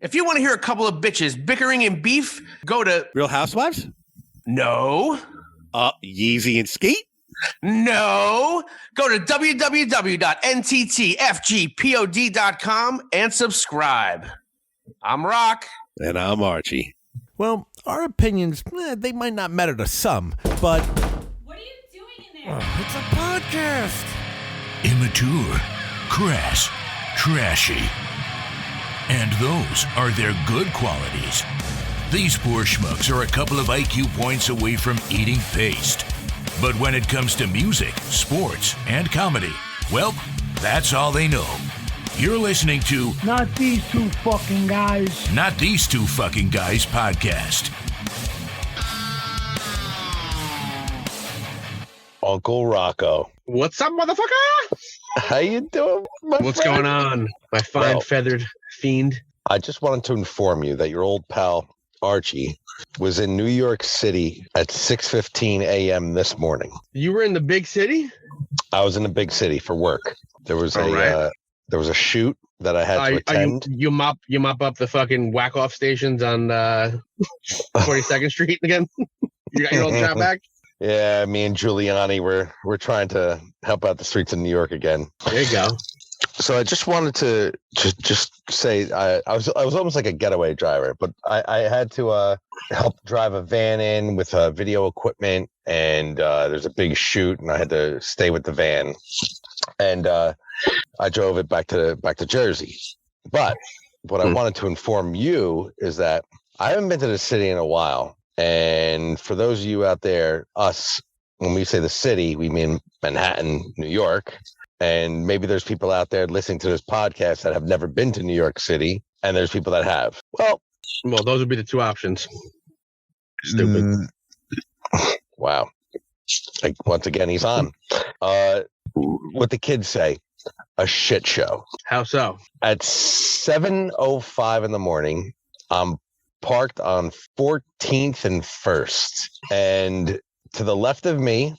If you want to hear a couple of bitches bickering and beef, go to... Real Housewives? No. Yeezy and Skeet? No. Go to www.NTTFGPOD.com and subscribe. I'm Rock. And I'm Archie. Well, our opinions, they might not matter to some, but... What are you doing in there? It's a podcast. Immature, crass, trashy. And those are their good qualities. These poor schmucks are a couple of IQ points away from eating paste. But when it comes to music, sports, and comedy, well, that's all they know. You're listening to Not These Two Fucking Guys. Not These Two Fucking Guys podcast. Uncle Rocco. What's up, motherfucker? How you doing, What's going on, my fine feathered fiend? I just wanted to inform you that your old pal, Archie, was in New York City at 6:15 a.m. this morning. You were in the big city? I was in the big city for work. There was a shoot that I had to attend. You mop up the fucking whack-off stations on 42nd Street again? You got your old job back? Yeah, me and Giuliani we're trying to help out the streets of New York again. There you go. So I just wanted to just say I was almost like a getaway driver, but I had to help drive a van in with video equipment, and there's a big shoot, and I had to stay with the van, and I drove it back to Jersey. But what I wanted to inform you is that I haven't been to the city in a while, and for those of you out there, us, when we say the city, we mean Manhattan, New York. And maybe there's people out there listening to this podcast that have never been to New York City, and there's people that have. Well, those would be the two options. Stupid. Wow. Like, once again, he's on. What the kids say, a shit show. How so? At 7:05 in the morning, I'm parked on 14th and 1st. And to the left of me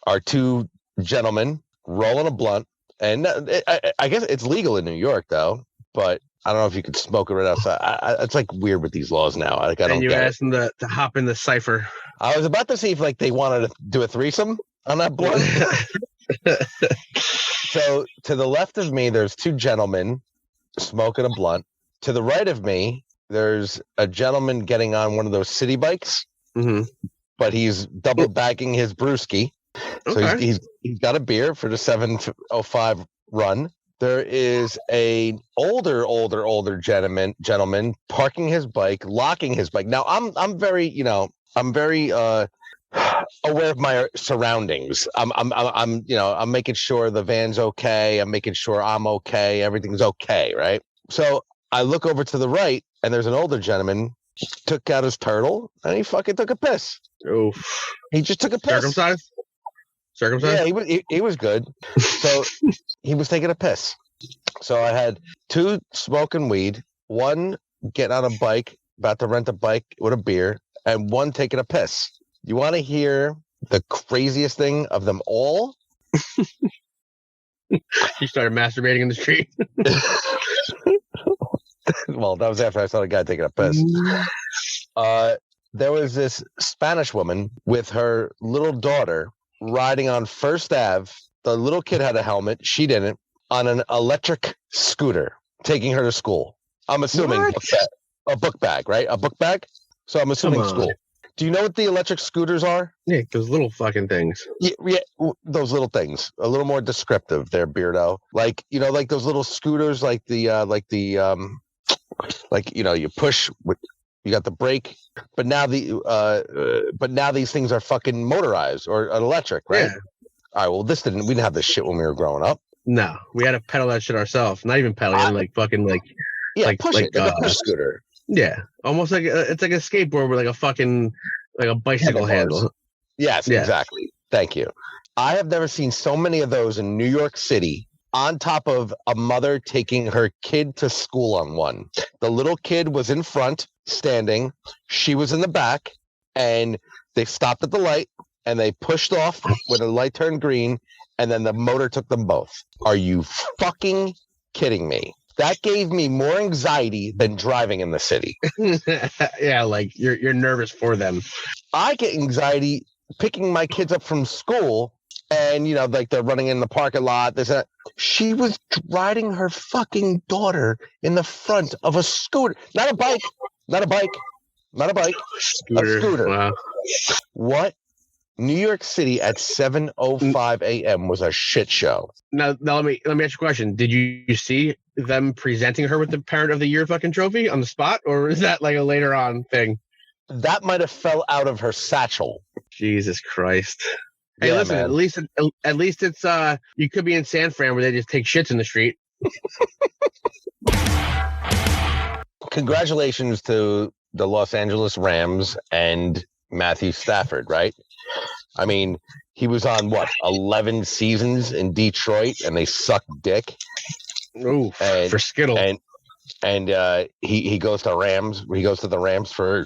are two gentlemen rolling a blunt, and I guess it's legal in New York though, but I don't know if you could smoke it right outside. It's like weird with these laws now. I don't. And you asked them to hop in the cipher. I was about to see if like they wanted to do a threesome on that blunt. So to the left of me, there's two gentlemen smoking a blunt. To the right of me, there's a gentleman getting on one of those city bikes, but he's double bagging his brewski. So he's got a beer for the 7:05 run. There is a older gentleman parking his bike, locking his bike. Now I'm very aware of my surroundings. I'm making sure the van's okay. I'm making sure I'm okay. Everything's okay, right? So I look over to the right, and there's an older gentleman took out his turtle, and he fucking took a piss. Oof. He just took a piss. Circumcised? Yeah, he was good. So he was taking a piss. So I had two smoking weed, one getting on a bike, about to rent a bike with a beer, and one taking a piss. You want to hear the craziest thing of them all? He started masturbating in the street. Well, that was after I saw the guy taking a piss. There was this Spanish woman with her little daughter riding on First Ave. The little kid had a helmet. She didn't. On an electric scooter, taking her to school. I'm assuming a book bag, right? A book bag. So I'm assuming school. Do you know what the electric scooters are? Yeah, those little fucking things. Yeah, those little things. A little more descriptive there, Beardo. Like, like those little scooters, like you push with, you got the brake, but now these things are fucking motorized or electric, right? Yeah. All right. Well, we didn't have this shit when we were growing up. No, we had to pedal that shit ourselves. Not even pedaling, push it, like a push scooter. Yeah, almost like it's like a skateboard with like a bicycle handle. Yes, yeah. Exactly. Thank you. I have never seen so many of those in New York City. On top of a mother taking her kid to school on one. The little kid was in front, standing. She was in the back, and they stopped at the light, and they pushed off when the light turned green, and then the motor took them both. Are you fucking kidding me? That gave me more anxiety than driving in the city. Yeah, like you're nervous for them. I get anxiety picking my kids up from school, and like they're running in the parking lot. She was riding her fucking daughter in the front of a scooter, not a bike, Scooter. a scooter. Wow. What? New York City at 7:05 a.m. was a shit show. Now let me ask you a question. Did you see them presenting her with the Parent of the Year fucking trophy on the spot, or is that like a later on thing? That might have fell out of her satchel. Jesus Christ. Hey, Yeah, listen, man. at least it's you could be in San Fran where they just take shits in the street. Congratulations to the Los Angeles Rams and Matthew Stafford, right? I mean, he was on 11 seasons in Detroit, and they sucked dick. Ooh, for Skittle. And he goes to Rams. He goes to the Rams for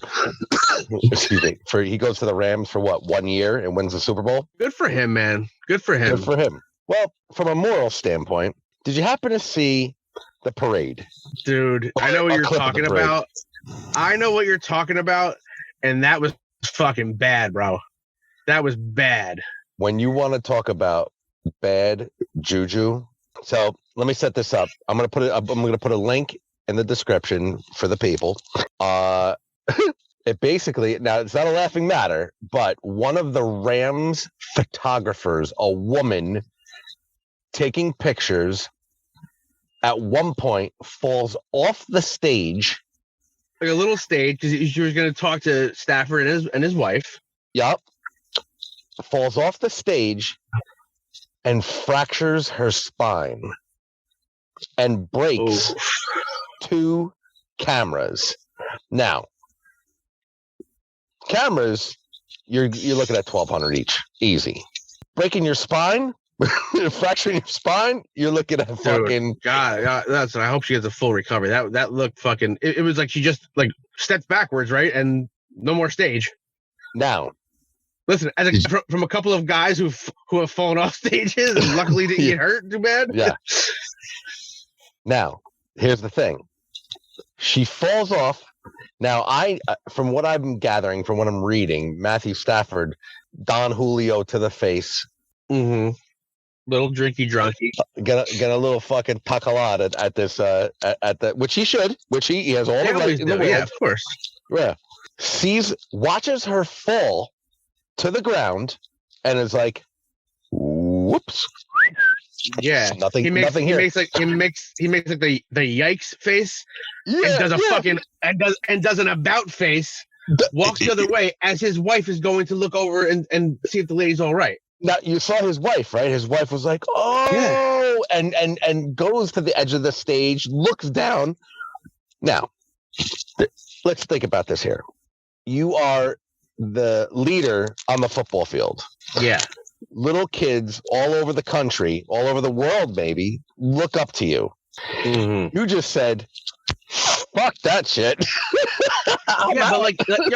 excuse me. He goes to the Rams for 1 year and wins the Super Bowl. Good for him, man. Good for him. Good for him. Well, from a moral standpoint, did you happen to see the parade? Dude, I know what you're talking about. I know what you're talking about, and that was fucking bad, bro. That was bad. When you want to talk about bad juju, so let me set this up. I'm gonna put a link in the description for the people. It basically, now it's not a laughing matter, but one of the Rams photographers, a woman taking pictures, at one point falls off the stage. Like a little stage, because she was going to talk to Stafford and his wife. Yup. Falls off the stage and fractures her spine and breaks 2 cameras. Now, cameras, you're looking at $1,200 each, easy. Breaking your spine, fracturing your spine, you're looking at fucking. God, that's. I hope she gets a full recovery. That looked fucking. It was like she just like stepped backwards, right, and no more stage. Now, listen, from a couple of guys who have fallen off stages and luckily didn't get hurt too bad. Yeah. Now, here's the thing. She falls off. Now, from what I'm gathering, from what I'm reading, Matthew Stafford, Don Julio to the face. Mm-hmm. Little drinky drunky. Get a little fucking pacalada at this at the which he should, which he has all the right in the world. Yeah, of course. Yeah. Watches her fall to the ground and is like, whoops. Yeah, nothing here. He makes like the yikes face, yeah, and does a fucking and does an about face, walks the other way as his wife is going to look over and see if the lady's all right. Now you saw his wife, right? His wife was like, "Oh," yeah. and goes to the edge of the stage, looks down. Now, let's think about this here. You are the leader on the football field. Yeah. Little kids all over the country, all over the world, maybe, look up to you. Mm-hmm. You just said, "Fuck that shit." Yeah,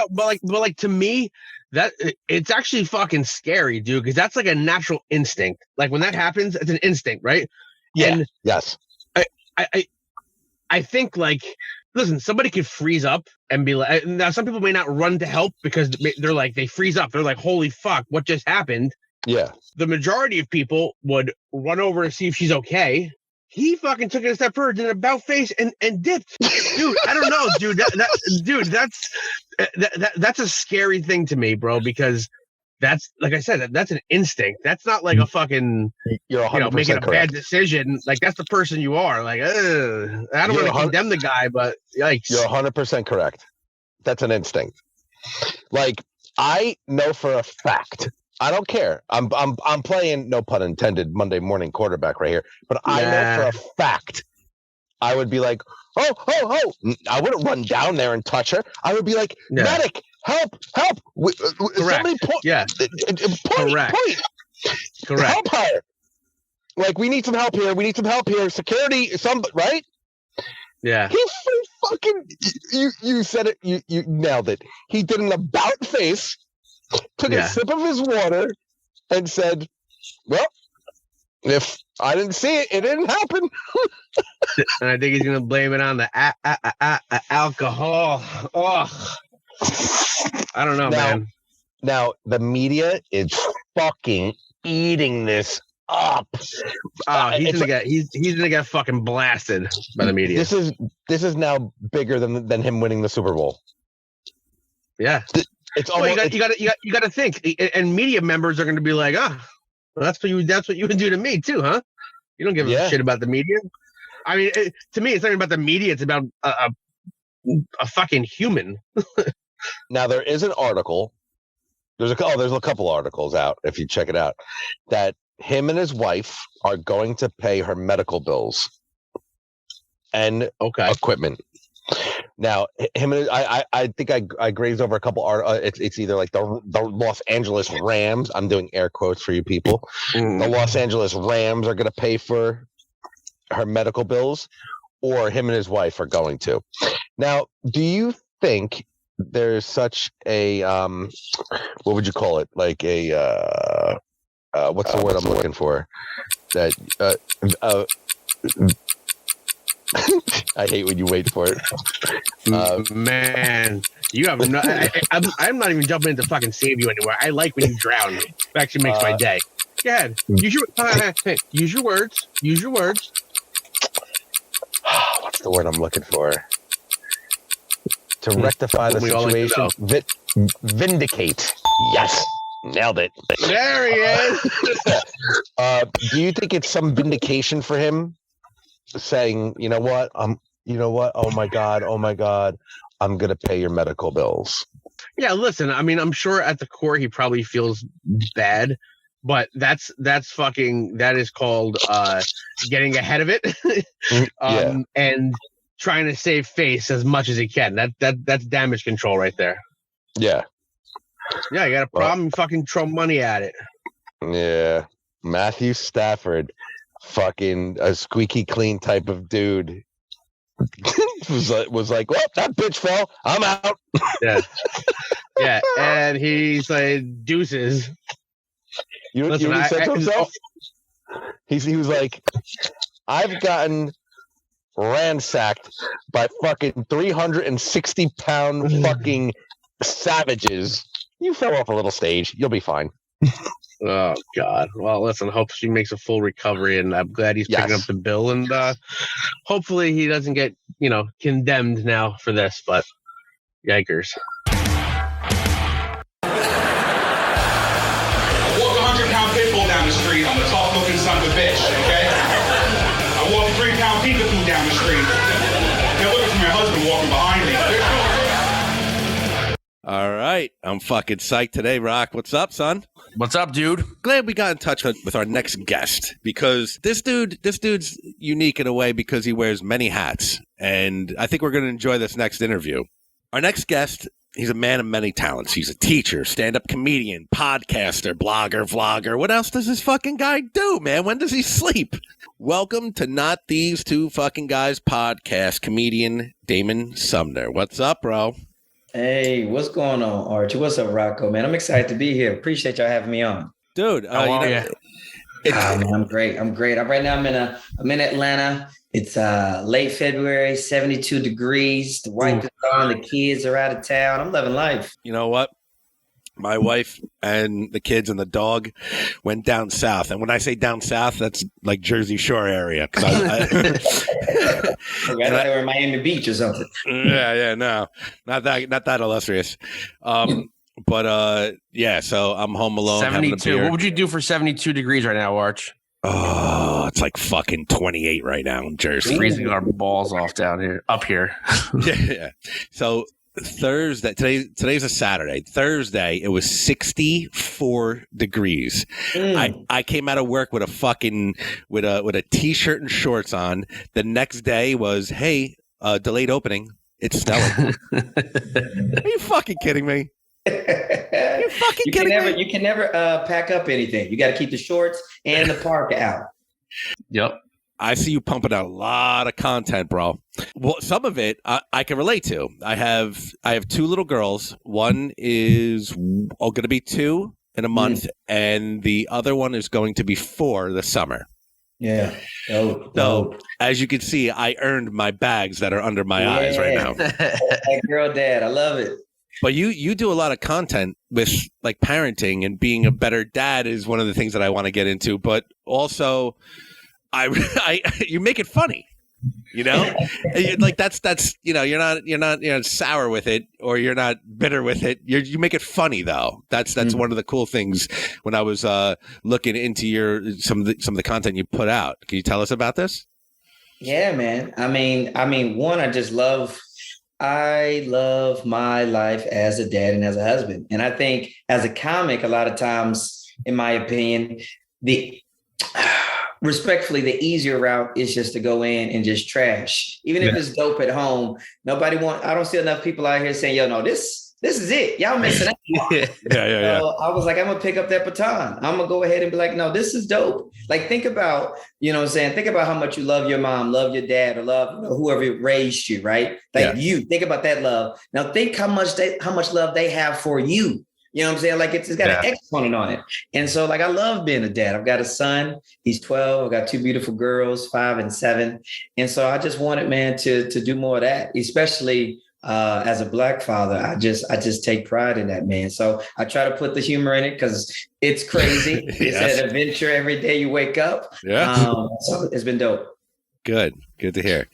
but like to me, that it's actually fucking scary, dude. Because that's like a natural instinct. Like when that happens, it's an instinct, right? Yeah. And yes. I think like. Listen, somebody could freeze up and be like, now some people may not run to help because they're like, they freeze up. They're like, holy fuck, what just happened? Yeah. The majority of people would run over and see if she's okay. He fucking took it a step further, did an about face and dipped. Dude, I don't know, dude. That's a scary thing to me, bro, because that's, like I said, that's an instinct. That's not like a fucking, you're 100% making a correct. bad decision. Like that's the person you are. Like, I don't want to condemn the guy, but yikes. You're 100% correct. That's an instinct. Like I know for a fact. I don't care. I'm playing, no pun intended, Monday morning quarterback right here. But I know for a fact. I would be like, oh. I wouldn't run down there and touch her. I would be like, medic. Help! Correct. Somebody point. Yeah. Correct. Help her. Like, we need some help here. Security, right? Yeah. He fucking, you said it, you nailed it. He did an about face, took a sip of his water, and said, well, If I didn't see it, it didn't happen. And I think he's gonna blame it on the alcohol. Oh, I don't know, man. Now the media is fucking eating this up. He's gonna get fucking blasted by the media. This is now bigger than him winning the Super Bowl. Yeah, it's well, almost. you got to think, and media members are going to be like, well, that's what you would do to me too, huh? You don't give a shit about the media. I mean, to me, it's not even about the media; it's about a fucking human. Now there is an article. There's a couple articles out if you check it out that him and his wife are going to pay her medical bills and equipment. Now, I think I grazed over a couple it's either like the Los Angeles Rams. I'm doing air quotes for you people. The Los Angeles Rams are going to pay for her medical bills, or him and his wife are going to. Now, do you think there's such a what would you call it? Like a what's the word I'm looking for? That I hate when you wait for it. Man, you have no. I'm not even jumping in to fucking save you anywhere. I like when you drown. It actually makes my day. Go ahead. Use your words. Use your words. What's the word I'm looking for? To rectify the situation. Vindicate. Yes. Nailed it. There he is. Do you think it's some vindication for him? Saying, you know what, oh my god, I'm gonna pay your medical bills. Yeah, listen, I mean, I'm sure at the core he probably feels bad, but that is called getting ahead of it. And trying to save face as much as he can. That's damage control right there. Yeah, you got a problem, fucking throw money at it. Yeah, Matthew Stafford, fucking a squeaky clean type of dude, was like, well, that bitch fell, I'm out. Yeah, and he's like, deuces. You know what he said to himself? He was like, I've gotten ransacked by fucking 360-pound fucking savages. You fell off a little stage, you'll be fine. Oh God! Well, listen. Hope she makes a full recovery, and I'm glad he's picking up the bill. And hopefully, he doesn't get condemned now for this. But yikers! I walk a 100-pound pit bull down the street. I'm a tough-looking son of a bitch. Okay. I walk a 3-pound peekaboo down the street. They're looking for my husband walking behind me. All right. I'm fucking psyched today, Rock. What's up, son? What's up, dude? Glad we got in touch with our next guest, because this dude's unique in a way because he wears many hats. And I think we're going to enjoy this next interview. Our next guest, he's a man of many talents. He's a teacher, stand-up comedian, podcaster, blogger, vlogger. What else does this fucking guy do, man? When does he sleep? Welcome to Not These Two Fucking Guys podcast, comedian Damon Sumner. What's up, bro? Hey, what's going on, Archie? What's up, Rocco? Man, I'm excited to be here. Appreciate y'all having me on. Dude, I'm great. Right now, I'm in Atlanta. It's late February, 72 degrees. The wife is gone. The kids are out of town. I'm loving life. You know what? My wife and the kids and the dog went down south. And when I say down south, that's like Jersey Shore area. I thought they were in Miami Beach or something. Yeah, no. Not that illustrious. But so I'm home alone. 72. What would you do for 72 degrees right now, Arch? Oh, it's like fucking 28 right now in Jersey. Freezing our balls off up here. Yeah. So Thursday, today's a Saturday. Thursday, it was 64 degrees. I came out of work with a t-shirt and shorts on. The next day was, hey, delayed opening. It's snowing. Are you fucking kidding me? You can never pack up anything. You got to keep the shorts and the parka out. Yep. I see you pumping out a lot of content, bro. Well, some of it I can relate to. I have 2 little girls. One is going to be 2 in a month, and the other one is going to be 4 this summer. Yeah. So, Dope. as you can see, I earned my bags that are under my eyes right now. That girl dad. I love it. But you do a lot of content with like parenting, and being a better dad is one of the things that I want to get into. But also, you make it funny. You know, like that's you're not sour with it, or you're not bitter with it. You make it funny though. That's one of the cool things when I was looking into some of the content you put out. Can you tell us about this? Yeah, man. I mean, one, I love my life as a dad and as a husband. And I think as a comic, a lot of times, in my opinion, respectfully, the easier route is just to go in and just trash. Even if it's dope at home, I don't see enough people out here saying, yo, no, this is it. Y'all missing out. Yeah. So I was like, I'm going to pick up that baton. I'm going to go ahead and be like, no, this is dope. Like, think about, you know what I'm saying? Think about how much you love your mom, love your dad, or love whoever raised you, right? Like you think about that love. Now think how much love they have for you. You know what I'm saying? Like it's got an exponent on it. And so like, I love being a dad. I've got a son, he's 12. I've got two beautiful girls, 5 and 7. And so I just wanted, man, to do more of that, especially as a Black father. I just take pride in that, man. So I try to put the humor in it because it's crazy. It's an adventure every day you wake up. Yeah. So it's been dope. Good to hear.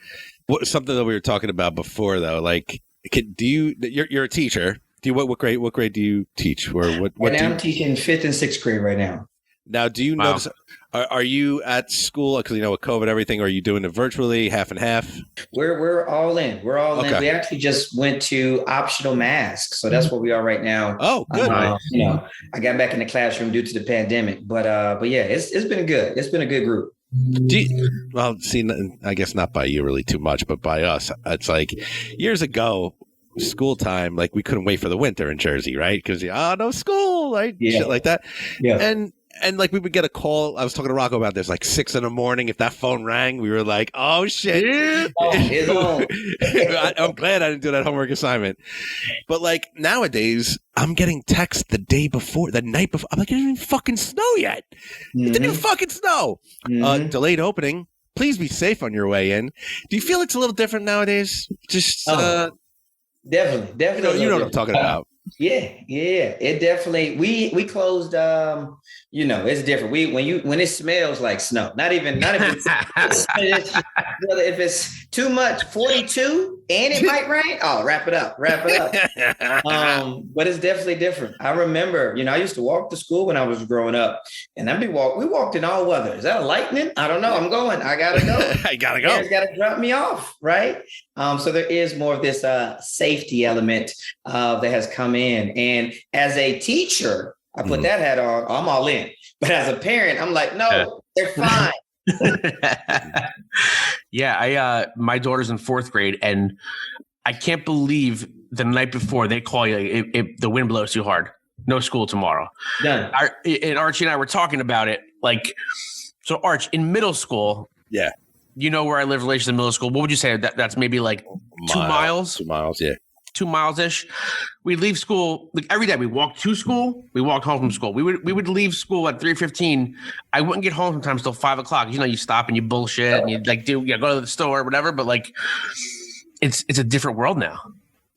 Something that we were talking about before though, like, you're a teacher. What grade do you teach? Or what? I'm teaching 5th and 6th grade right now. Now, do you notice? Are you at school? Because with COVID, everything. Are you doing it virtually, half and half? We're all in. We're all in. We actually just went to optional masks, so that's where we are right now. Oh, good. I got back in the classroom due to the pandemic, but yeah, it's been good. It's been a good group. I guess not by you really too much, but by us, it's like years ago. School time, like we couldn't wait for the winter in Jersey, right? Because no school, right? Shit like that. Yeah. And like we would get a call. I was talking to Rocco about this, like 6 a.m. If that phone rang, we were like, "Oh shit!" I'm glad I didn't do that homework assignment. But like nowadays, I'm getting texts the night before. I'm like, "It didn't even fucking snow yet. It didn't even fucking snow." Delayed opening. Please be safe on your way in. Do you feel it's a little different nowadays? Just. Definitely. You know what I'm talking about. Yeah. It definitely. We closed. It's different. When it smells like snow. Not even. If it's too much, 42, and it might rain. Oh, wrap it up. But it's definitely different. I remember. I used to walk to school when I was growing up, and we walked in all weather. Is that a lightning? I don't know. I'm going. I gotta go. I gotta go. Parents gotta drop me off, right? So there is more of this safety element that has come in. And as a teacher, I put that hat on. I'm all in. But as a parent, I'm like, no, they're fine. Yeah, my daughter's in 4th grade, and I can't believe the night before they call you if the wind blows too hard. No school tomorrow. Done. And Archie and I were talking about it. Like, so Arch, in middle school, you know where I live, relations in middle school. What would you say? That's maybe like 2 miles? 2 miles, yeah. 2 miles-ish. We'd leave school like every day. We walked to school. We walked home from school. We would leave school at 3:15. I wouldn't get home sometimes till 5 o'clock. You stop and you bullshit and you go to the store or whatever. But like, it's a different world now.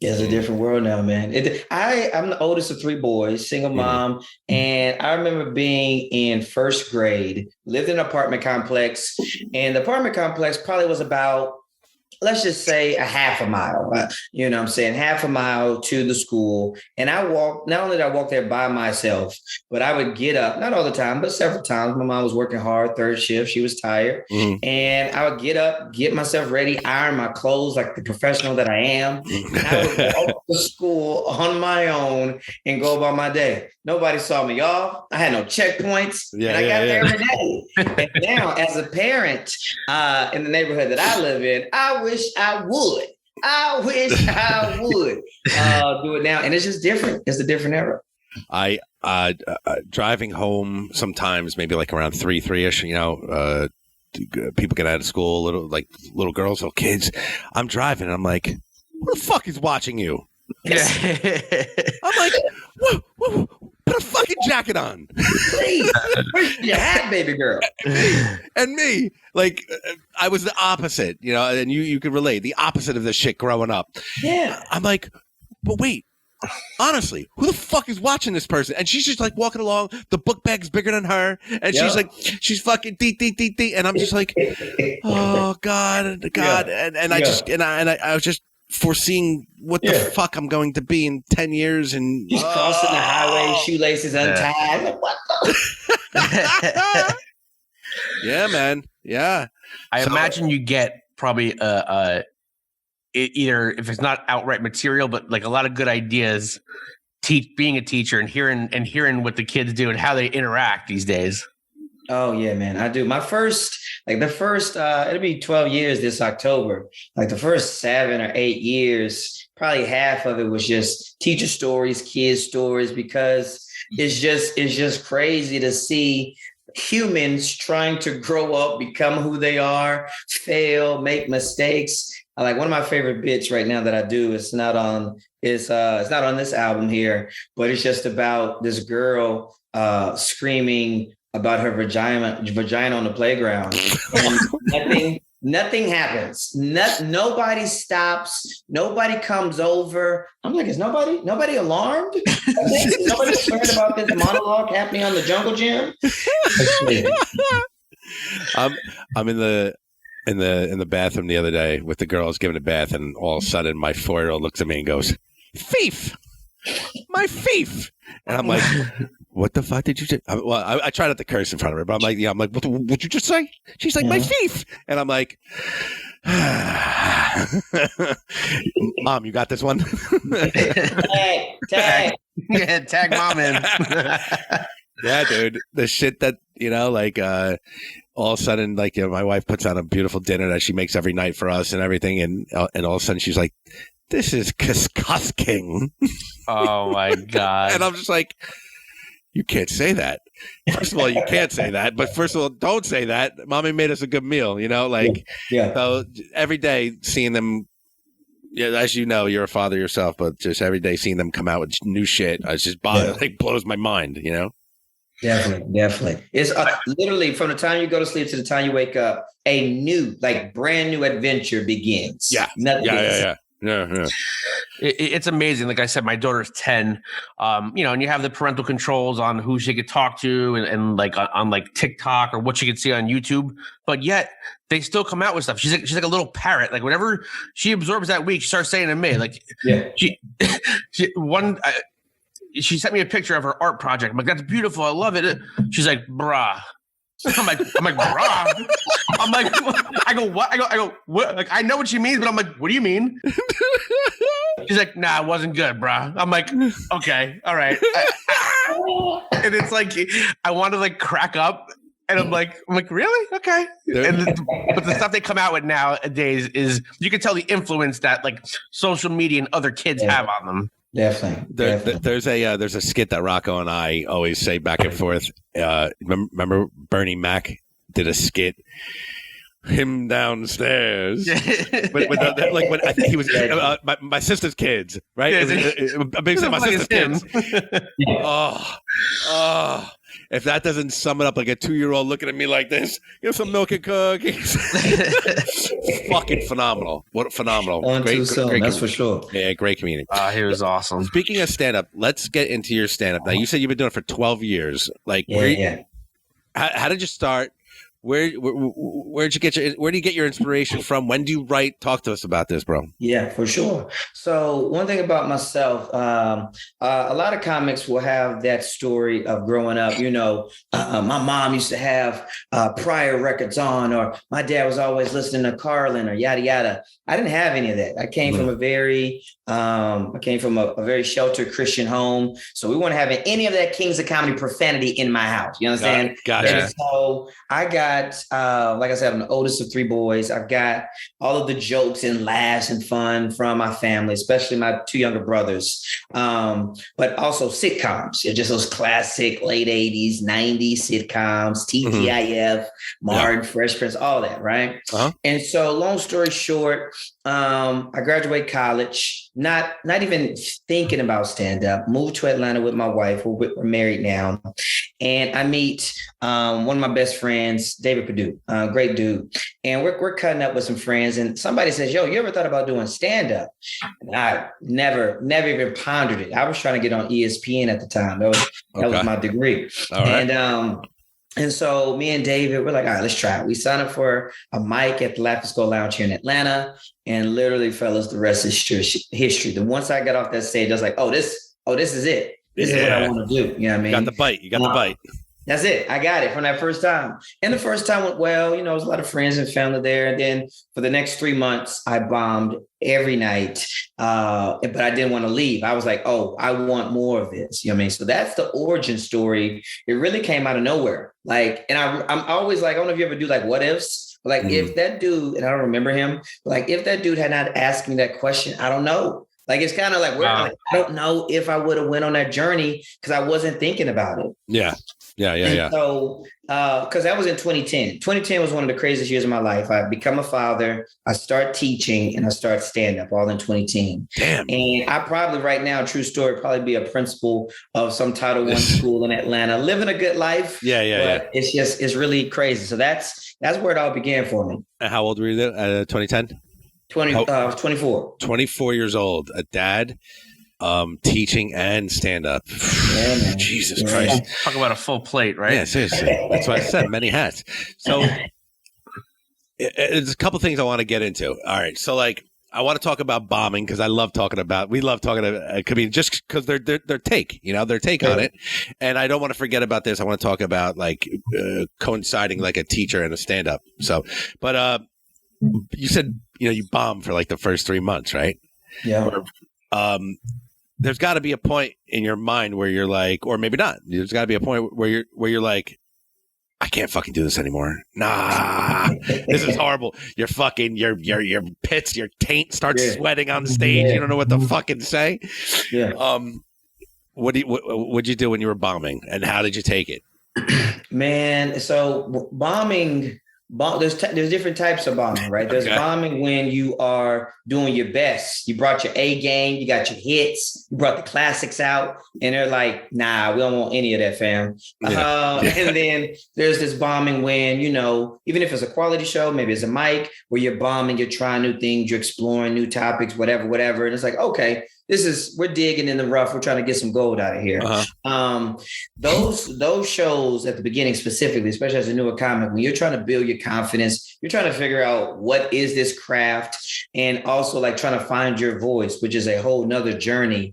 It's a different world now, man. I'm the oldest of 3 boys, single mom. And I remember being in 1st grade, lived in an apartment complex. And the apartment complex probably was about, let's just say, a half a mile, half a mile to the school. And not only did I walk there by myself, but I would get up, not all the time, but several times. My mom was working hard, 3rd shift. She was tired. And I would get up, get myself ready, iron my clothes like the professional that I am. And I would walk to school on my own and go about my day. Nobody saw me off. I had no checkpoints. And I got there every day. And now, as a parent in the neighborhood that I live in, I wish I would do it now. And it's just different. It's a different era. I driving home sometimes, maybe like around 3-ish, people get out of school, little girls, little kids. I'm driving and I'm like, who the fuck is watching you? I'm like, whoa, put Put a fucking jacket on. Please, where's your hat, baby girl? And me, like, I was the opposite, you know, and you could relate, the opposite of this shit growing up. Yeah. I'm like, but wait, honestly, who the fuck is watching this person? And she's just like walking along, the book bag's bigger than her, and she's like, she's fucking dee, and I'm just like, oh God. Yeah. And I was just foreseeing what the fuck I'm going to be in 10 years. And he's crossing the highway, shoelaces untied. What the? Yeah, man. Yeah. I imagine you get probably either, if it's not outright material, but like a lot of good ideas being a teacher and hearing what the kids do and how they interact these days. Oh yeah, man. I do. It'll be 12 years this October. Like the first 7 or 8 years, probably half of it was just teacher stories, kids stories, because it's just crazy to see humans trying to grow up, become who they are, fail, make mistakes. Like one of my favorite bits right now that I do, it's not on this album here, but it's just about this girl screaming about her vagina on the playground. And nothing happens. Nobody stops. Nobody comes over. I'm like, is nobody alarmed? Is nobody concerned about this monologue happening on the Jungle Gym? I'm in the bathroom the other day with the girls giving a bath, and all of a sudden my 4-year-old looks at me and goes, "Thief! My thief!" And I'm like, what the fuck did you say? I tried not to curse in front of her, but I'm like, what'd you just say? She's like, my thief. And I'm like, Mom, you got this one? Tag. Yeah, tag mom in. Yeah, dude. The shit that, you know, like, all of a sudden, like, you know, my wife puts on a beautiful dinner that she makes every night for us and everything. And all of a sudden she's like, this is disgusting. Oh my God. And I'm just like, you can't say that. First of all, you can't say that. But first of all, don't say that. Mommy made us a good meal, you know? Like, so every day seeing them, as you know, you're a father yourself, but just every day seeing them come out with new shit, it's just like blows my mind, you know? Definitely. It's literally from the time you go to sleep to the time you wake up, a new, like brand new adventure begins. Yeah. Yeah. It's amazing. Like I said, my daughter's 10, you know, and you have the parental controls on who she could talk to and like on like TikTok or what she could see on YouTube. But yet they still come out with stuff. She's like a little parrot. Like whatever she absorbs that week, she starts saying to me, like, she sent me a picture of her art project. I'm like, that's beautiful. I love it. She's like, brah. I'm like, brah. I'm like, I go, what? I go, what? Like, I know what she means, but I'm like, what do you mean? She's like, nah, it wasn't good, brah. I'm like, okay, all right. And it's like, I want to like crack up, and I'm like, really? Okay. But the stuff they come out with nowadays is, you can tell the influence that like social media and other kids have on them. Definitely. There's a skit that Rocco and I always say back and forth. Remember Bernie Mac did a skit, him downstairs, with like when I think he was my sister's kids, right? A big my sister's kids. Oh. If that doesn't sum it up, like a 2-year-old looking at me like this, give some milk and cookies. Fucking phenomenal. What phenomenal. Great, that's for sure. Yeah, great comedian. He was awesome. Speaking of stand-up, let's get into your stand-up. Now, you said you've been doing it for 12 years. Like, how did you start? Where do you get your inspiration from? When do you write? Talk to us about this, bro. Yeah, for sure. So one thing about myself, a lot of comics will have that story of growing up. You know, my mom used to have prior records on, or my dad was always listening to Carlin, or yada yada. I didn't have any of that. I came from a very sheltered Christian home, so we weren't having any of that Kings of Comedy profanity in my house. You understand? Gotcha. And so I got, like I said, I'm the oldest of 3 boys. I've got all of the jokes and laughs and fun from my family, especially my 2 younger brothers, but also sitcoms. Just those classic late 80s, 90s sitcoms, TGIF, Martin, Fresh Prince, all that, right? And so long story short, I graduate college, not even thinking about stand-up, moved to Atlanta with my wife. We're married now. And I meet one of my best friends, David Perdue, great dude. And we're cutting up with some friends. And somebody says, yo, you ever thought about doing stand-up? And I never even pondered it. I was trying to get on ESPN at the time. That was my degree. All right. And so me and David, we're like, all right, let's try it. We signed up for a mic at the Laughter Skull Lounge here in Atlanta, and literally, fellas, the rest is history. Then once I got off that stage, I was like, this is it. This is what I want to do. You know what I mean? You got the bite. You got the bite. That's it. I got it from that first time. And the first time went well. There was a lot of friends and family there. And then for the next 3 months, I bombed every night. But I didn't want to leave. I was like, I want more of this. You know what I mean? So that's the origin story. It really came out of nowhere. And I'm always like, I don't know if you ever do like what ifs. If that dude, and I don't remember him, if that dude had not asked me that question, I don't know. It's kind of like, I don't know if I would have went on that journey because I wasn't thinking about it. Yeah. So, because that was in 2010. 2010 was one of the craziest years of my life. I become a father. I start teaching and I start stand-up all in 2010. Damn. And I probably right now, true story, probably be a principal of some Title I school in Atlanta, living a good life. Yeah. It's really crazy. So that's where it all began for me. How old were you then? 2010? 24. 24 years old, a dad, teaching and stand-up. Yeah, man. Jesus Christ. Talk about a full plate, right? Yeah, seriously. That's what I said, many hats. So there's a couple things I want to get into. All right. So I want to talk about bombing because we love talking about comedians just because their take, their take on it. And I don't want to forget about this. I want to talk about coinciding like a teacher and a stand-up. So, but you said, you bombed for the first 3 months, right? Yeah. There's got to be a point in your mind where you're like, or maybe not. There's got to be a point where you're like, I can't fucking do this anymore. Nah, this is horrible. You're fucking your pits, your taint starts sweating on the stage. You don't know what to fucking say. Yeah. What'd you do when you were bombing, and how did you take it? Man, so bombing. There's different types of bombing, right? There's bombing when you are doing your best. You brought your A game, you got your hits, you brought the classics out, and they're like, nah, we don't want any of that, fam. And then there's this bombing when, even if it's a quality show, maybe it's a mic where you're bombing, you're trying new things, you're exploring new topics, whatever. And it's like, okay, we're digging in the rough. We're trying to get some gold out of here. Those shows at the beginning specifically, especially as a newer comic, when you're trying to build your confidence, you're trying to figure out what is this craft, and also trying to find your voice, which is a whole nother journey.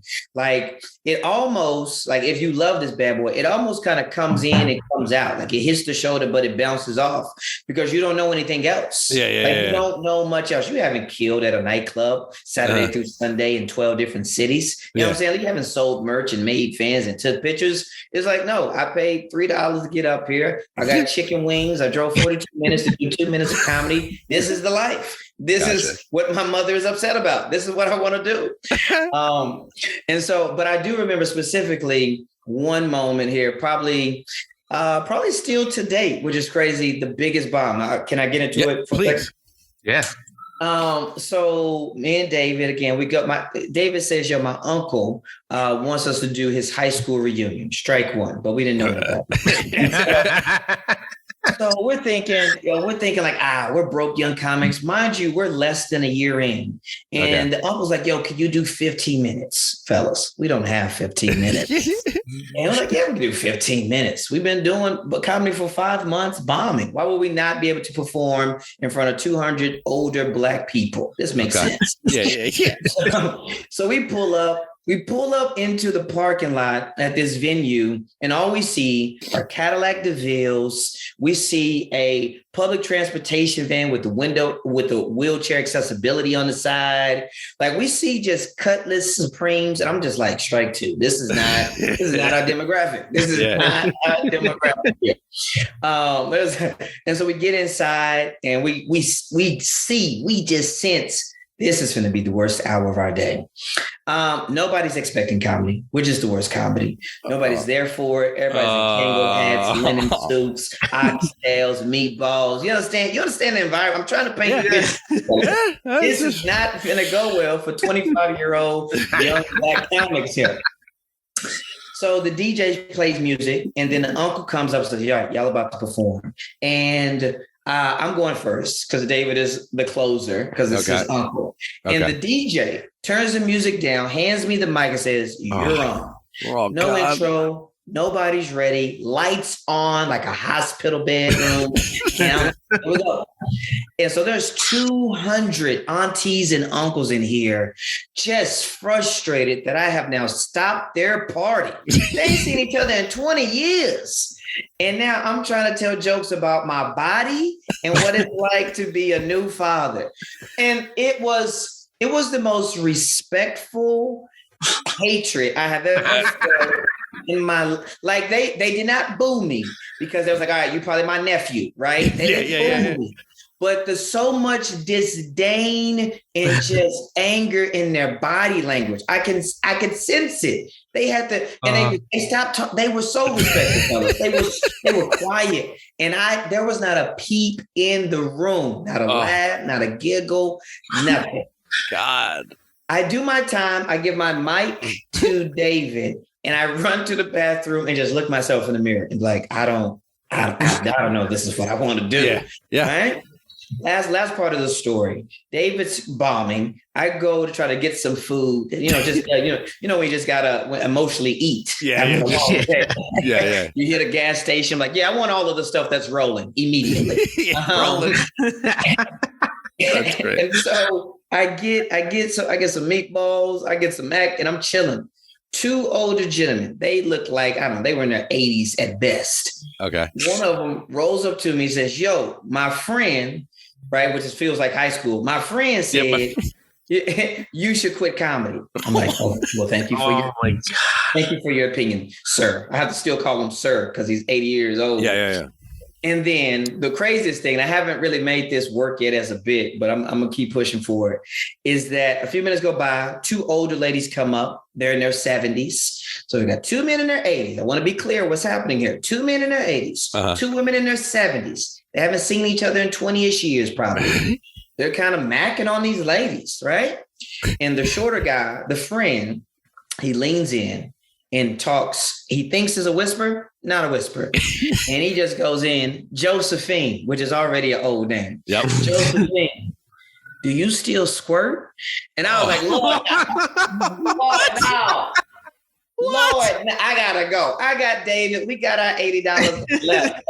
It almost if you love this bad boy, it almost kind of comes in and comes out. It hits the shoulder, but it bounces off because you don't know anything else. You don't know much else. You haven't killed at a nightclub Saturday through Sunday in 12 different cities. You know what I'm saying? You haven't sold merch and made fans and took pictures. It's no, I paid $3 to get up here. I got chicken wings. I drove 42 minutes to do 2 minutes of comedy. This is the life. This is what my mother is upset about. This is what I want to do. But I do remember specifically one moment here, probably still to date, which is crazy. The biggest bomb. Can I get into it? Please. Yeah. So me and David, again, David says, my uncle wants us to do his high school reunion, strike one, but we didn't know that. So we're thinking we're broke young comics. Mind you, we're less than a year in. And the uncle's like, can you do 15 minutes, fellas? We don't have 15 minutes. And we're like, we can do 15 minutes. We've been doing comedy for 5 months, bombing. Why would we not be able to perform in front of 200 older Black people? This makes sense. Yeah. So we pull up. We pull up into the parking lot at this venue, and all we see are Cadillac DeVilles. We see a public transportation van with the wheelchair accessibility on the side. We see just Cutlass Supremes, and I'm just like, strike two. This is not our demographic. This is not our demographic. And so we get inside, and we just sense this is going to be the worst hour of our day. Nobody's expecting comedy, which is the worst comedy. Nobody's there for it. Everybody's in Kango hats, linen suits, oxtails, meatballs. You understand the environment? I'm trying to paint this. This is not going to go well for 25-year-old young black comics here. So the DJ plays music, and then the uncle comes up and says, y'all about to perform. And I'm going first because David is the closer because it's his uncle. And the DJ turns the music down, hands me the mic and says, you're on. No intro. Nobody's ready. Lights on like a hospital bedroom. Here we go. And so there's 200 aunties and uncles in here just frustrated that I have now stopped their party. They ain't seen each other in 20 years. And now I'm trying to tell jokes about my body and what it's like to be a new father. And it was the most respectful hatred I have ever felt in my, like they did not boo me because they was like, all right, you probably my nephew, right? They didn't boo me. But there's so much disdain and just anger in their body language. I could sense it. They had to, and they stopped talking. They were so respectful. They were quiet. And there was not a peep in the room, not a laugh, not a giggle, nothing. God. I do my time. I give my mic to David and I run to the bathroom and just look myself in the mirror and like, I don't know. This is what I want to do. Yeah. Right? Last part of the story. David's bombing. I go to try to get some food. When you just gotta emotionally eat. Yeah. You hit a gas station, like, I want all of the stuff that's rolling immediately. Rolling. That's great. And so I get some meatballs. I get some mac, and I'm chilling. Two older gentlemen. They look like, I don't know, they were in their 80s at best. Okay. One of them rolls up to me and says, yo, my friend, right, which feels like high school. My friend said, you should quit comedy. I'm like, oh, well, thank you for your opinion, sir. I have to still call him sir because he's 80 years old. Yeah. And then the craziest thing, and I haven't really made this work yet as a bit, but I'm going to keep pushing for it, is that a few minutes go by, two older ladies come up. They're in their 70s. So we got two men in their 80s. I want to be clear what's happening here. Two men in their 80s, two women in their 70s. They haven't seen each other in 20-ish years probably. They're kind of macking on these ladies, right? And the shorter guy, the friend, he leans in and talks. He thinks it's a whisper, not a whisper. And he just goes in, Josephine, which is already an old name. Yep. Josephine, do you still squirt? And I was like, Lord, no. Lord, I gotta go. I got David. We got our $80 left.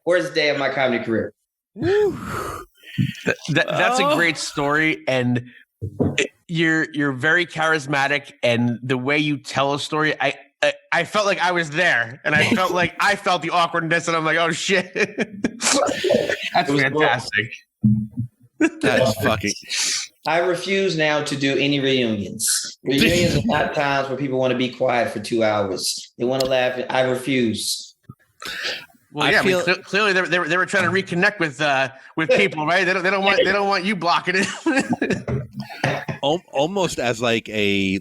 Worst day of my comedy career. That's a great story, and you're very charismatic, and the way you tell a story, I felt like I was there, and I felt like I felt the awkwardness, and I'm like, oh shit, that's fantastic. That's fucking. I refuse now to do any reunions. Reunions are not times where people want to be quiet for 2 hours. They want to laugh. I refuse. Well, clearly they were trying to reconnect with people, right? They don't want you blocking it. Almost as like a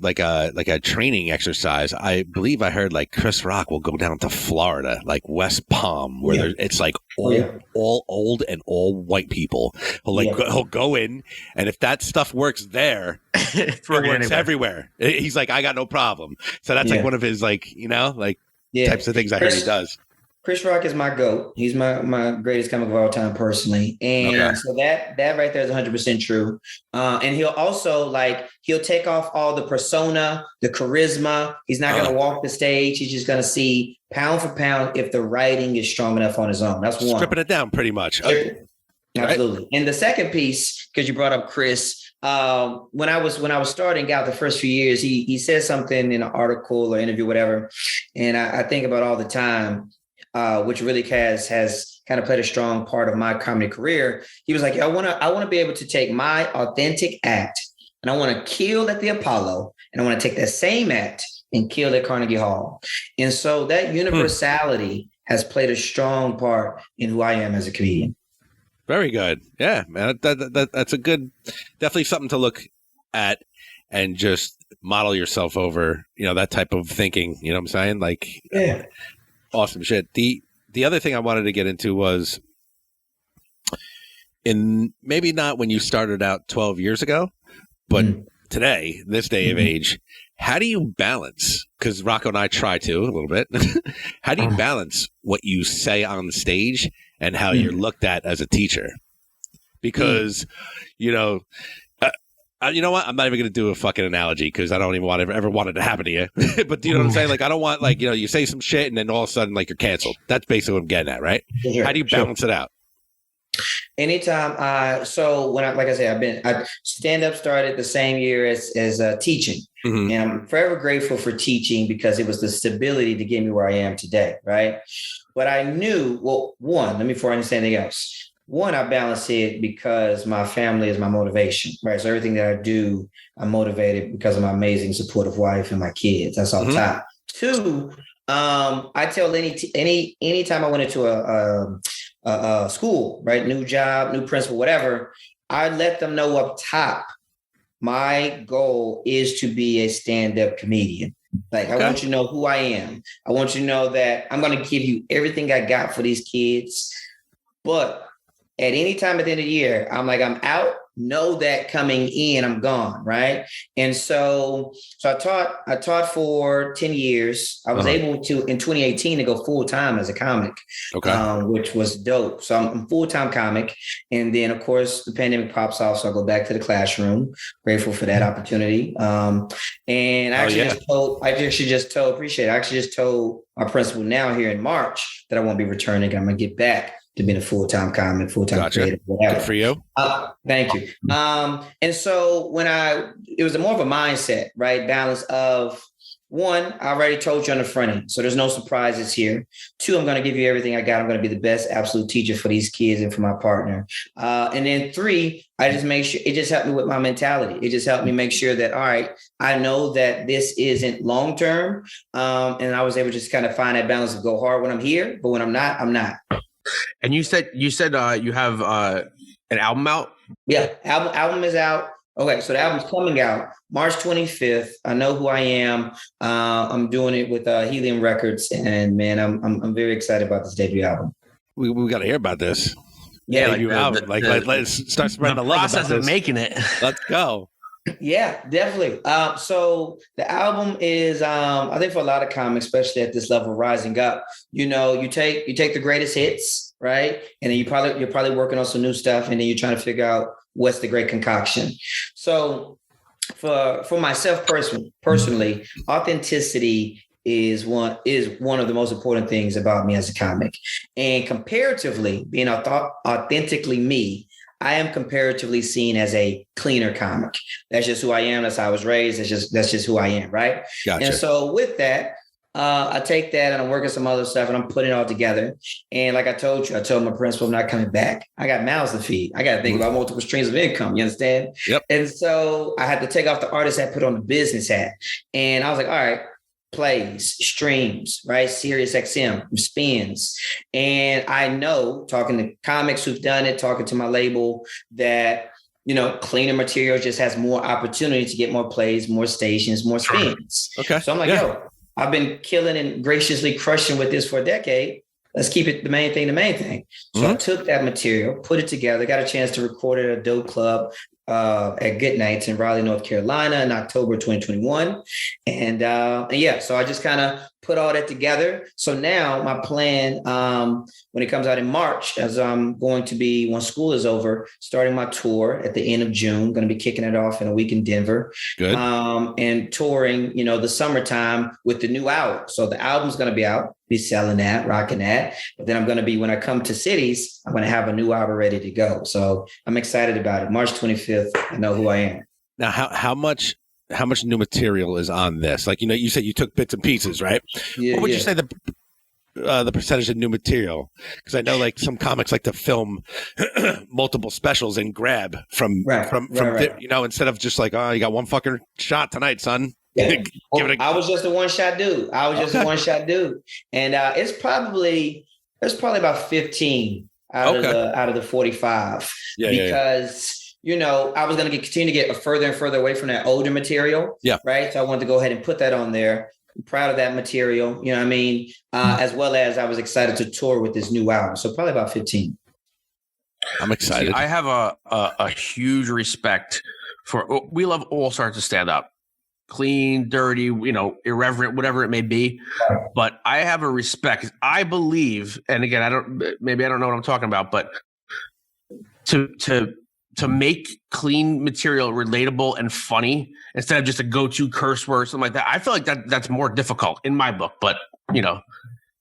training exercise. I believe I heard like Chris Rock will go down to Florida, like West Palm, where it's like all old and all white people. He'll go in, and if that stuff works there, it works everywhere. He's like, I got no problem. So that's like one of his types of things I heard he does. Chris Rock is my GOAT. He's my greatest comic of all time personally. And so that right there is 100% true. And he'll also he'll take off all the persona, the charisma. He's not going to walk the stage. He's just going to see pound for pound if the writing is strong enough on his own. That's one. Stripping it down pretty much. Absolutely. Right? And the second piece, because you brought up Chris, when I was starting out the first few years, he said something in an article or interview, whatever. And I think about all the time. Which really has kind of played a strong part of my comedy career. He was like, I want to be able to take my authentic act and I want to kill at the Apollo and I want to take that same act and kill at Carnegie Hall. And so that universality has played a strong part in who I am as a comedian. Very good. Yeah, man. That's a good, definitely something to look at and just model yourself over, that type of thinking. You know what I'm saying? Like, yeah, awesome shit. The other thing I wanted to get into was, in maybe not when you started out 12 years ago, but today, this day of age, how do you balance? Because Rocco and I try to a little bit. How do you balance what you say on the stage and how you're looked at as a teacher? Because, you know what? I'm not even going to do a fucking analogy because I don't even ever want it to happen to you. But do you know what I'm saying? Like, I don't want, like, you say some shit and then all of a sudden, like, you're canceled. That's basically what I'm getting at, right? Sure, how do you balance it out? Anytime. So when like I said, I stand up started the same year as teaching, and I'm forever grateful for teaching because it was the stability to get me where I am today. Right. But I knew, before I understand anything else. One, I balance it because my family is my motivation, right? So everything that I do, I'm motivated because of my amazing supportive wife and my kids. That's all top. Two, I tell anytime I went into a school, right? New job, new principal, whatever, I let them know up top, my goal is to be a stand-up comedian. Like, I want you to know who I am. I want you to know that I'm going to give you everything I got for these kids. But at any time at the end of the year, I'm out. Know that coming in, I'm gone, right? And so I taught for 10 years. I was able to, in 2018, to go full-time as a comic, which was dope. So I'm full-time comic. And then, of course, the pandemic pops off, so I go back to the classroom. Grateful for that opportunity. And I actually just told my principal now here in March that I won't be returning. I'm going to get back to being a full-time comic, full-time creative, whatever. Good for you. Thank you. And so it was more of a mindset, right? Balance of, one, I already told you on the front end, so there's no surprises here. Two, I'm going to give you everything I got. I'm going to be the best absolute teacher for these kids and for my partner. And then three, I just make sure, it just helped me with my mentality. It just helped me make sure that, all right, I know that this isn't long-term. And I was able to just kind of find that balance of go hard when I'm here, but when I'm not, I'm not. And you said you have an album out? Yeah, album is out. Okay, so the album's coming out March 25th. I know who I am. I'm doing it with Helium Records, and man, I'm very excited about this debut album. We got to hear about this. Yeah, debut album. Let's start spreading the love process about of this. making it. Let's go. Yeah, definitely. So the album is, I think for a lot of comics, especially at this level, rising up, you take the greatest hits, right? And then you're probably working on some new stuff, and then you're trying to figure out what's the great concoction. So for myself personally, authenticity is one of the most important things about me as a comic. And comparatively, being authentically me, I am comparatively seen as a cleaner comic. That's just who I am. That's how I was raised. That's just who I am, right? Gotcha. And so with that, I take that and I'm working some other stuff and I'm putting it all together. And like I told my principal, I'm not coming back. I got mouths to feed. I got to think about multiple streams of income. You understand? Yep. And so I had to take off the artist hat, put on the business hat. And I was like, all right, plays, streams, right? Sirius XM, spins. And I know, talking to comics who've done it, talking to my label, that, cleaner material just has more opportunity to get more plays, more stations, more spins. Okay. So I'm like, I've been killing and graciously crushing with this for a decade. Let's keep it the main thing. So I took that material, put it together, got a chance to record it at a dope club at Good Nights in Raleigh, North Carolina in October 2021. And so I just kind of put all that together. So now my plan, when it comes out in March, as I'm going to be, when school is over, starting my tour at the end of June, going to be kicking it off in a week in Denver. Good. And touring, the summertime with the new album. So the album's going to be out, be selling that, rocking that. But then I'm going to be, when I come to cities, I'm going to have a new album ready to go. So I'm excited about it. March 25th, I know who I am. Now, how much new material is on this? Like, you said you took bits and pieces, right? Yeah, what would you say the percentage of new material? Because I know, like, some comics like to film multiple specials and grab from instead of just like, oh, you got one fucking shot tonight, son. Yeah. I was just a one-shot dude. And it's probably about 15 out of the 45 because I was going to continue to get further and further away from that older material. Yeah. Right. So I wanted to go ahead and put that on there. I'm proud of that material. You know what I mean? As well as I was excited to tour with this new album. So probably about 15. I'm excited. See, I have a huge respect for. We love all sorts of stand up, clean, dirty, irreverent, whatever it may be. But I have a respect. I believe, and again, I don't know what I'm talking about, but to make clean material relatable and funny instead of just a go-to curse word or something like that, I feel like that's more difficult in my book. But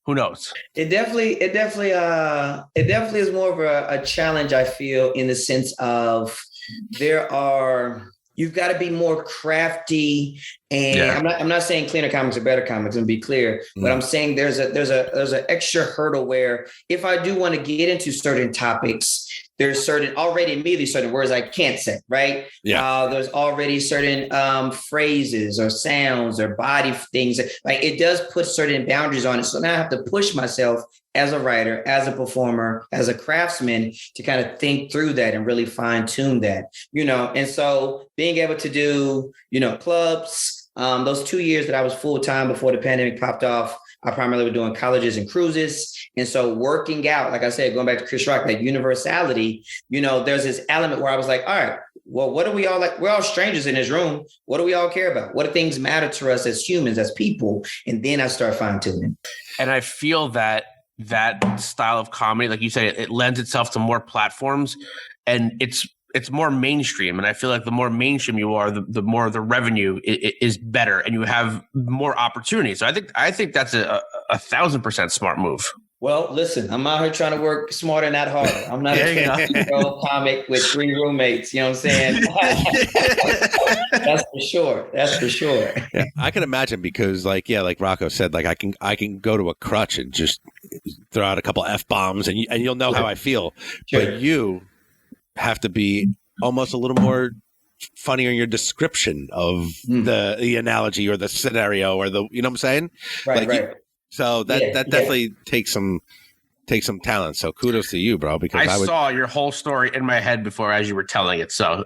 who knows? It definitely is more of a challenge, I feel, in the sense of you've got to be more crafty, and I'm not saying cleaner comics are better comics, and be clear, but I'm saying there's an extra hurdle where if I do want to get into certain topics, there's certain words I can't say, right? Yeah. There's already certain phrases or sounds or body things. Like it does put certain boundaries on it. So now I have to push myself as a writer, as a performer, as a craftsman to kind of think through that and really fine tune that, And so being able to do, clubs, those 2 years that I was full time before the pandemic popped off, I primarily was doing colleges and cruises. And so working out, like I said, going back to Chris Rock, that universality, there's this element where I was like, all right, well, what do we all like? We're all strangers in this room. What do we all care about? What do things matter to us as humans, as people? And then I start fine tuning. And I feel that style of comedy, like you said, it lends itself to more platforms, and it's more mainstream. And I feel like the more mainstream you are, the more the revenue is better, and you have more opportunities. So I think that's a 1,000% smart move. Well, listen, I'm out here trying to work smarter, not harder. I'm not a 20-year-old comic with 3 roommates. You know what I'm saying? That's for sure. Yeah, I can imagine because, like Rocco said, like I can go to a crutch and just throw out a couple F-bombs, and you'll know how I feel. Sure. But you have to be almost a little more funnier in your description of the analogy or the scenario or the, you know what I'm saying? Right. So that definitely takes some talent. So kudos to you, bro. Because I saw your whole story in my head before as you were telling it. So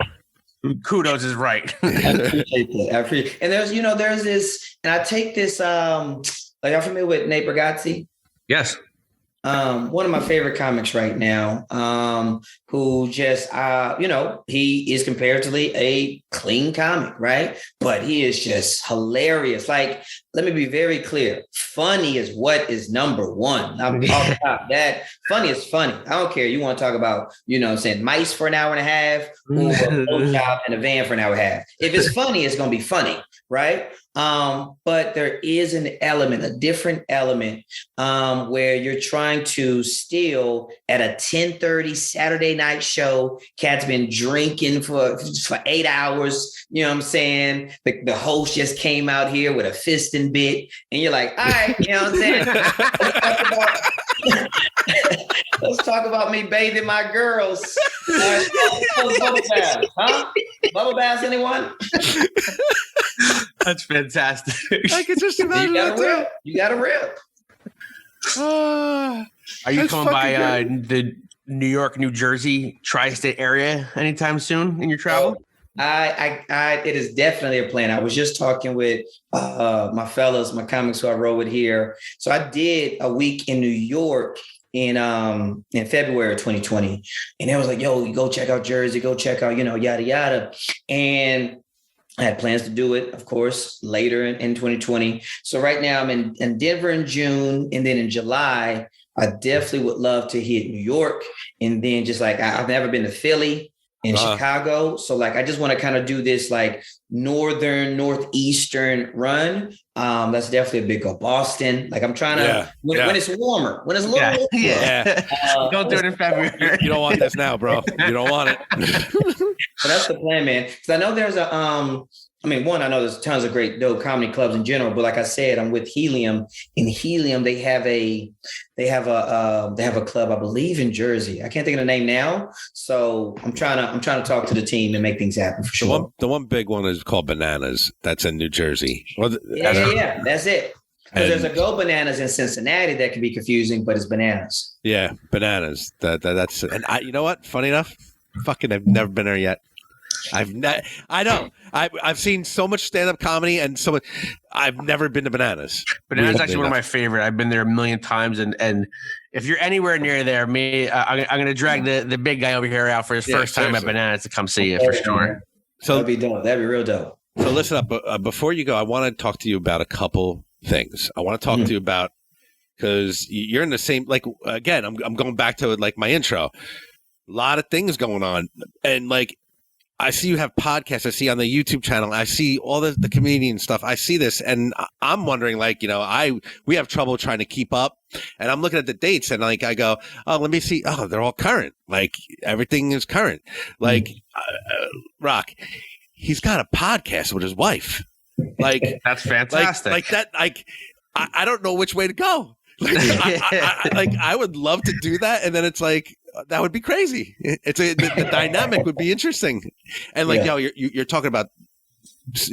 kudos is right. I appreciate that. And there's this, and I take this. Like, I'm familiar with Nate Bargatze. Yes. One of my favorite comics right now, who just, he is comparatively a clean comic, right? But he is just hilarious. Like, let me be very clear. Funny is what is number one. I'm talking about that. Funny is funny. I don't care. You want to talk about, mice for an hour and a half or a blowjob in a van for an hour and a half. If it's funny, it's going to be funny, right? But there is a different element, where you're trying to still at a 10:30 Saturday night show, cat's been drinking for 8 hours. You know what I'm saying? The host just came out here with a fisting bit, and you're like, all right, you know what I'm saying? Let's talk about me bathing my girls. Bubble baths, huh? Bubble baths, anyone? That's fantastic. I could just imagine You got to rip. Are you coming by the New York, New Jersey, tri-state area anytime soon in your travel? It is definitely a plan. I was just talking with my fellows, my comics who I wrote with here. So I did a week in New York in February of 2020, and it was like, yo, you go check out Jersey, go check out, yada yada, and I had plans to do it, of course, later in 2020. So right now I'm in Denver in June, and then in July I definitely would love to hit New York, and then just like I've never been to Philly and Chicago, so like I just want to kind of do this like northeastern run. That's definitely a big goal. Boston, like I'm trying to when it's warmer, when it's a little warmer. Yeah. Don't do it in February. You don't want this now, bro. You don't want it. But that's the plan, man. Because I know there's I know there's tons of great dope comedy clubs in general, but like I said, I'm with Helium. In Helium, they have a club, I believe, in Jersey. I can't think of the name now, so I'm trying to talk to the team and make things happen for sure. The one big one is called Bananas. That's in New Jersey. Yeah, that's it. Because there's a Go Bananas in Cincinnati that can be confusing, but it's Bananas. Yeah, Bananas. That's and you know what? Funny enough, Fucking, I've never been there yet. I know. I've seen so much stand-up comedy and so much. I've never been to Bananas. Bananas is actually one of my favorite. I've been there a million times, and if you're anywhere near there, I'm going to drag the big guy over here out for his first time at Bananas to come see you for sure. So that'd be dope. That'd be real dope. So listen up. Before you go, I want to talk to you about a couple things. I want to talk to you about, because you're in the same, like, again, I'm going back to like my intro. A lot of things going on, and like, I see you have podcasts. I see on the YouTube channel. I see all the comedian stuff. I see this, and I'm wondering, like, we have trouble trying to keep up. And I'm looking at the dates, and like, I go, oh, let me see. Oh, they're all current. Like, everything is current. Like, Rock, he's got a podcast with his wife. Like, that's fantastic. Like that. Like, I don't know which way to go. Like, I would love to do that, and then it's like, that would be crazy. The dynamic would be interesting. And like, you're talking about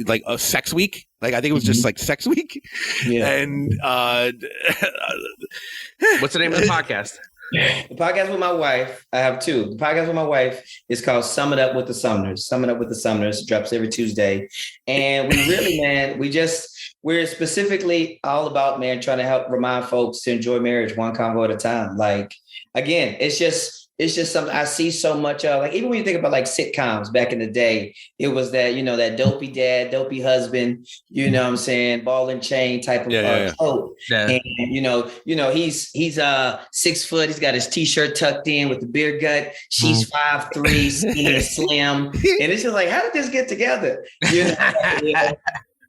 like a sex week. Like, I think it was just like sex week. Yeah. And what's the name of the podcast? The podcast with my wife, I have two. The podcast with my wife is called Sum It Up with the Sumners. Sum It Up with the Sumners drops every Tuesday. And we really, man, we're specifically all about, man, trying to help remind folks to enjoy marriage one convo at a time. Like, again, it's just something I see so much of. Like, even when you think about like sitcoms back in the day, it was that, that dopey dad, dopey husband, you know what I'm saying, ball and chain type of coat. Yeah. And he's 6 foot, he's got his t-shirt tucked in with the beer gut. She's 5'3", skinny, slim. And it's just like, how did this get together?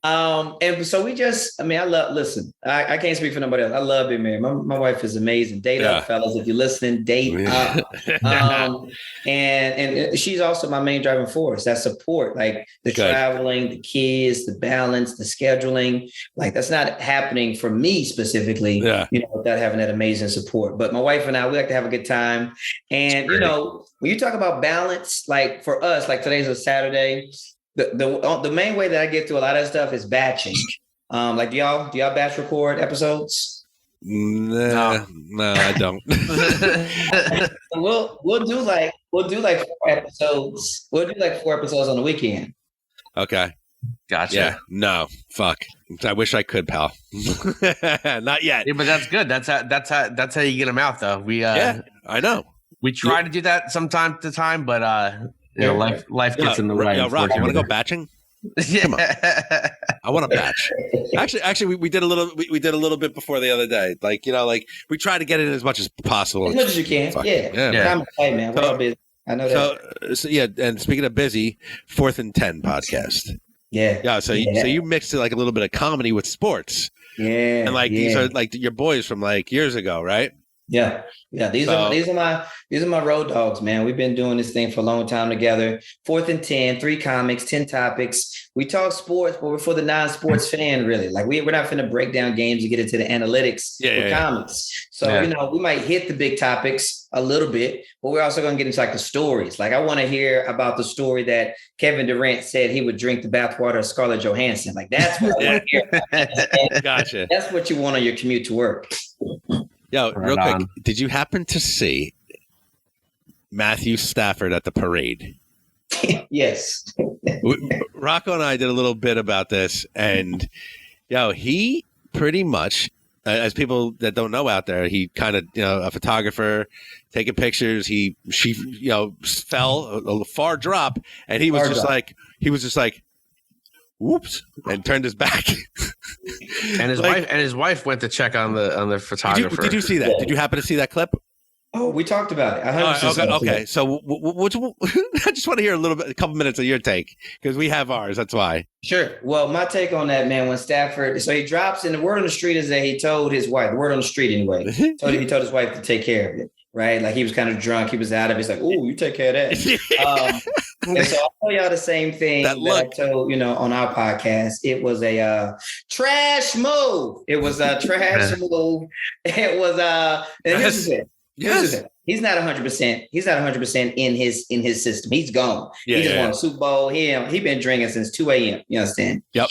And so we just, I can't speak for nobody else. I love being married. My wife is amazing. Date up, fellas. If you're listening, date up. And she's also my main driving force. That support, like the traveling, the kids, the balance, the scheduling. Like, that's not happening for me specifically, without having that amazing support. But my wife and I, we like to have a good time. And, when you talk about balance, like for us, like today's a Saturday, the main way that I get through a lot of stuff is batching. Like, do y'all batch record episodes? No, I don't. We'll do like 4 episodes. We'll do like 4 episodes on the weekend. Okay. Gotcha. Yeah. No. Fuck. I wish I could, pal. Not yet. Yeah, but that's good. That's how you get them out, though. I know. We try to do that from time to time, but life gets in the way. Rock, you want to go batching? Yeah. Come on. I want to batch. Actually, we did a little bit before the other day. Like, we try to get in as much as possible. As much as you can. Yeah. I'm okay, man. We're all busy. I know that. So yeah. And speaking of busy, 4th and 10 podcast. Yeah. Yeah. So you mixed like a little bit of comedy with sports. Yeah. And like these are like your boys from like years ago, right? Yeah. These are my road dogs, man. We've been doing this thing for a long time together. 4th and 10, 3 comics, 10 topics. We talk sports, but we're for the non-sports fan, really. Like, we're not finna break down games and get into the analytics with comics. So, we might hit the big topics a little bit, but we're also gonna get into like the stories. Like, I want to hear about the story that Kevin Durant said he would drink the bathwater of Scarlett Johansson. Like, that's what I want to hear. Gotcha. That's what you want on your commute to work. Yo, real quick, did you happen to see Matthew Stafford at the parade? Yes. Rocco and I did a little bit about this, and he pretty much, as people that don't know out there, he kind of, a photographer taking pictures. She fell a far drop, and he was just like, whoops, and turned his back. And his wife went to check on the photographer. Did you see that? Did you happen to see that clip? Oh, we talked about it. Okay. So I just want to hear a couple minutes of your take, because we have ours. That's why. Sure. Well, my take on that, man, when Stafford, so he drops, and the word on the street is that he told his wife, the word on the street anyway, he told his wife to take care of it. Right? Like, he was kind of drunk. He was out of it. He's like, "Oh, you take care of that." And so I'll tell y'all the same thing that I told, on our podcast. It was a trash move. It was a trash move. It was and here's the thing. Yes. He's not 100%. He's not 100% in his system. He's gone. He just won a Super Bowl. He been drinking since 2 a.m. You understand? Yep.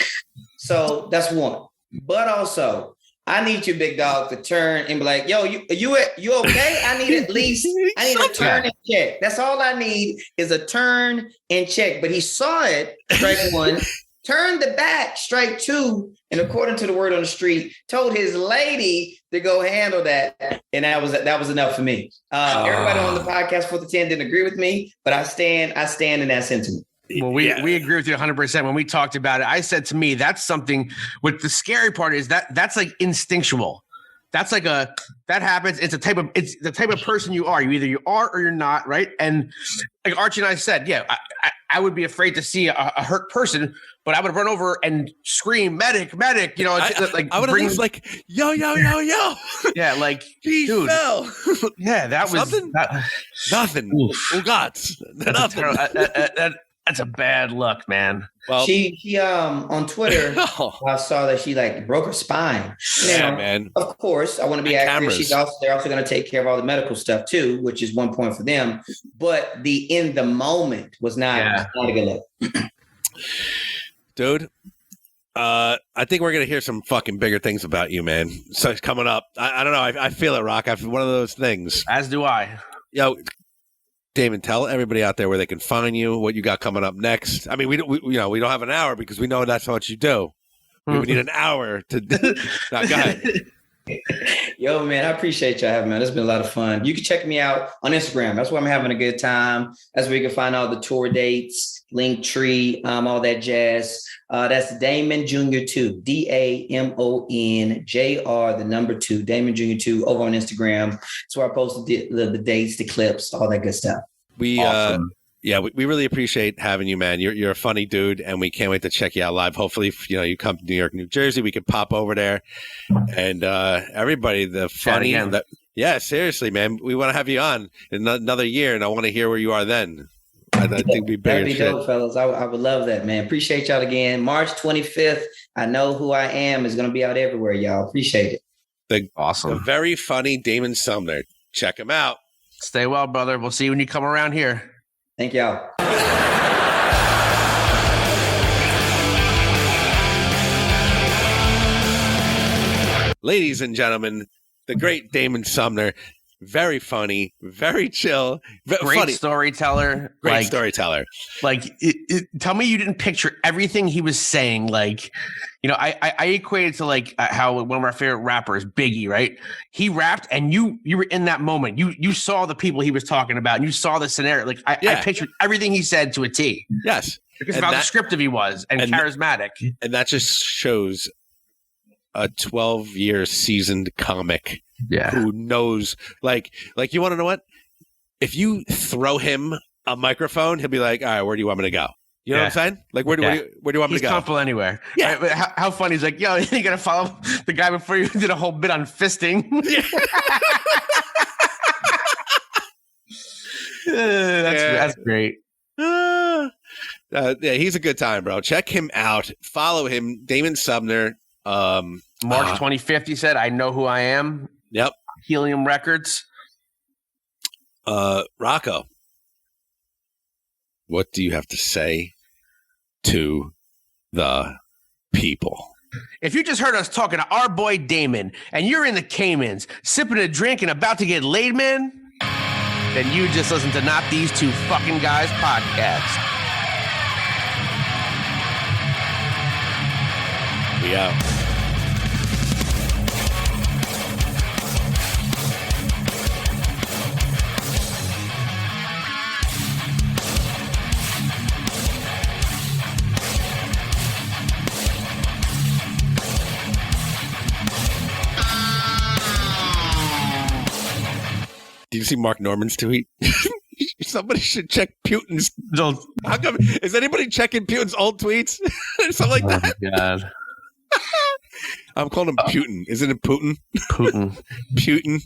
So that's one. But also, I need you, big dog, to turn and be like, yo, you okay? I need a turn and check. That's all I need is a turn and check. But he saw it, strike one, turned the back, strike two, and according to the word on the street, told his lady to go handle that. And that was enough for me. Everybody on the podcast for the 10 didn't agree with me, but I stand in that sentiment. Well, we agree with you 100%. When we talked about it, I said to me, that's something. What the scary part is that's like instinctual. That's like that happens. It's the type of person you are. You are or you're not, right? And like Archie and I said, I would be afraid to see a hurt person, but I would run over and scream, medic. You know, I would have been like, yo. Yeah, like, he dude. fell. Yeah, that was nothing. Oh God, nothing. That's a bad look, man. Well, she on Twitter, I saw that she like broke her spine. Now, man. Of course, I want to be accurate. They're also going to take care of all the medical stuff too, which is 1 point for them. But the in the moment was not a good look. Dude, I think we're going to hear some fucking bigger things about you, man. So it's coming up. I don't know. I feel it, Rock. I feel one of those things. As do I. Yo, Damon, tell everybody out there where they can find you, what you got coming up next. I mean, we don't have an hour because we know that's what you do. We would need an hour to. No, go ahead. Yo, man, I appreciate y'all having me. It's been a lot of fun. You can check me out on Instagram. That's where I'm having a good time. That's where you can find all the tour dates, Linktree, all that jazz. That's Damon Jr. 2, DAMON JR, the number 2, Damon Jr. 2 over on Instagram. That's where I post the dates, the clips, all that good stuff. Awesome. We really appreciate having you, man. You're a funny dude, and we can't wait to check you out live. Hopefully, if, you come to New York, New Jersey, we could pop over there. And everybody, seriously, man, we want to have you on in another year, and I want to hear where you are then. I think we that'd be dope, fellas. I would love that, man. Appreciate y'all again. March 25th. I Know Who I Am is going to be out everywhere, y'all. Appreciate it. The very funny Damon Sumner. Check him out. Stay well, brother. We'll see you when you come around here. Thank y'all. Ladies and gentlemen, the great Damon Sumner. Very funny, very chill, great funny. Storyteller. Great storyteller. Like, tell me you didn't picture everything he was saying. Like, I equated to like how one of our favorite rappers, Biggie, right? He rapped, and you were in that moment. You saw the people he was talking about, and you saw the scenario. Like, I pictured everything he said to a T. Yes, because of how descriptive he was and charismatic. And that just shows a 12-year seasoned comic. Yeah. Who knows? Like you want to know what? If you throw him a microphone, he'll be like, "All right, where do you want me to go?" You know what I'm saying? Like, where do you want me to go? He's comfortable anywhere. Yeah. Right, how funny is like, yo, you gonna follow the guy before you did a whole bit on fisting? Yeah. That's great. He's a good time, bro. Check him out. Follow him, Damon Sumner. March 25th, you said. I Know Who I Am. Yep. Helium Records. Rocco, what do you have to say to the people? If you just heard us talking to our boy Damon and you're in the Caymans sipping a drink and about to get laid, man, then you just listen to Not These Two Fucking Guys podcast. We out. Did you see Mark Norman's tweet? Somebody should check Putin's. How come? Is anybody checking Putin's old tweets? Something like that. Oh my God. I'm calling him Putin. Isn't it Putin? Putin. Putin.